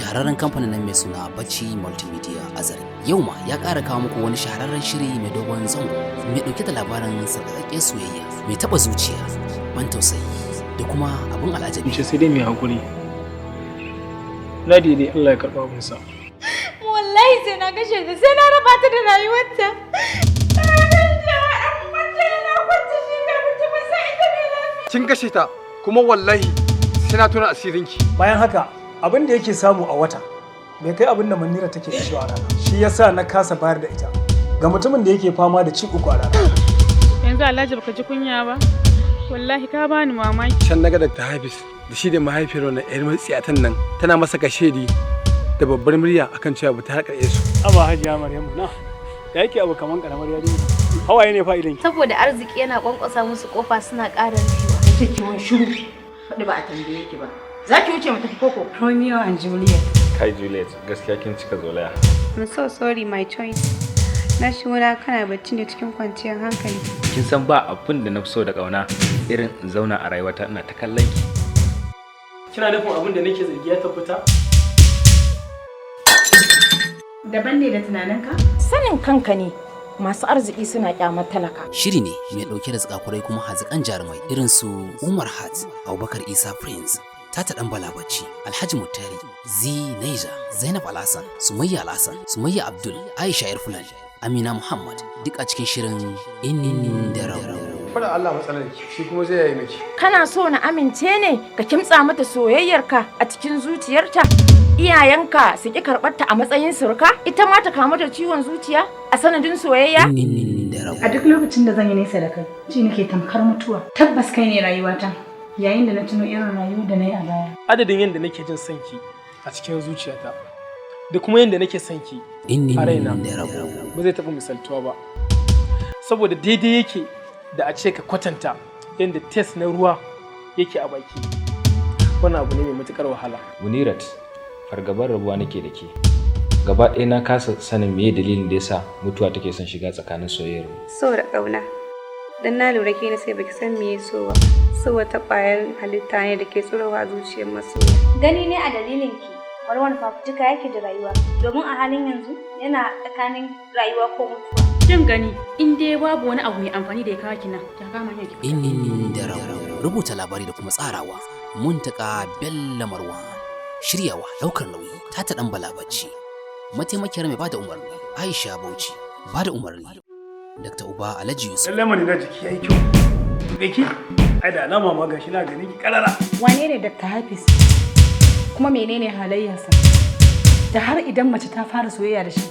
shahararren kamfanin nan mai suna Bacci Multimedia Azare. Yau ma ya ƙara kawo muku wani shahararren shiri mai dogon zango mai ɗauke da labarin sarƙaƙƙen soyayya mai taɓa zuciya, ban tausayi da kuma abin al'ajabi. Ce sai dai mai hakuri. Ladi dai Allah ya karɓa abinsa. Wallahi sai na kashe ta, sai na raba ta da rayuwarta. Kin kashe ta kuma wallahi sai na tona asirinki. Bayan haka abin da yake samu a wata bai kai abin da Manira take kashewa a rana. Shi yasa na kasa bayar da ita ga mutumin da yake fama da ci uku a rana. Yanzu Alhaji baka ji kunya ba? Wallahi ka bani mamaki. Can naga Dr. Hafiz da shi da mahaifiyar wannan ƴar matsiyatan nan tana masa kashedi da babbar murya akan cewa ba ta harkar Yesu. Aba Hajiya Maryamu na. Da yake abu kaman karamar yarinya. Hawaye ne fa'idan ki. Saboda arziki yana kwankwasa musu kofa suna ƙara rufewa. Kike wani shiru. Faɗi ba a tambaye ki ba. Za ki wuce mu tafi koko? Romeo and Juliet. Kai Juliet, gaskiya kin cika zolaya. I'm so sorry my choice. Na shigo na kana bacci ne cikin kwanciyar hankali. Kin san ba abin da na fi so da kauna irin in zauna a rayuwata ina ta kallon ki. Kina nufin abin da nake zargi ya tabbata? Daban ne da tunaninka? Sanin kanka ne. Masu arziki suna kyamar talaka. Shiri ne mai ɗauke da tsakakurai kuma hazikan jarumai irin su Umar Hat, Abubakar Isa Prince, Tata Dan Bala Bacci, Alhaji Muttari, Zi Naija, Zainab Alhassan, Sumayya Alhassan, Sumayya Abdul, Aisha Yar Fulani, Amina Muhammad duk a cikin shirin Inda Rabu. Fada Allah matsalar ki, shi kuma zai yi miki. Kana so na amince ne ka kimtsa mata soyayyarka a cikin zuciyarta? Iyayenka su ki karɓarta a matsayin surka? Ita ma ta kamu da ciwon zuciya a sanadin soyayya? A duk lokacin da zan yi nesa da kai, ji nake tamkar mutuwa. Tabbas kai ne rayuwata. Yayin da na tuno irin rayuwar da na yi a baya. Adadin yadda nake jin sanki a cikin zuciyata da kuma yadda nake sanki a raina ba zai taɓa misaltuwa ba. Saboda daidai yake da a ce ka kwatanta yadda test na ruwa yake a baki. Wannan abu ne mai matuƙar wahala. Munirat, fargabar rabuwa nake da ke. Gaba ɗaya na kasa sanin meye dalilin da yasa mutuwa take son shiga tsakanin soyayyar mu. So da ƙauna. Dan na lura ke na sai baki san me so ba. So wata ƙwayar halitta ne da ke tsirowa zuciyar masoya. Gani ne a dalilin ki, warware fafutuka yake da rayuwa, domin a halin yanzu yana tsakanin rayuwa ko mutuwa. Kin gani in dai babu wani abu mai amfani da ya kawo ki nan, ta kama hanya ki. Inda Rabu. Rubuta labari da kuma tsarawa Muntaka Bello Marwan. Shiryawa ɗaukar nauyi Tata Dan Bala Bacci. Mataimakiyar mai bada umarni Aisha Bauchi. Bada umarni Dr. Uba Alhaji Yusuf. Lallai mani na jiki yayi kyau. Beki? Ai da alama ma gashi na gani ki karara. Wane ne Dr. Hafiz? Kuma menene halayyarsa? Da har idan mace ta fara soyayya da shi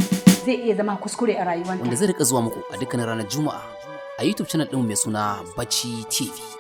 zai iya zama kuskure a rayuwarta. Wanda zai rika zuwa muku a dukkanin ranar Juma'a a YouTube channel ɗin mai suna Bacci TV.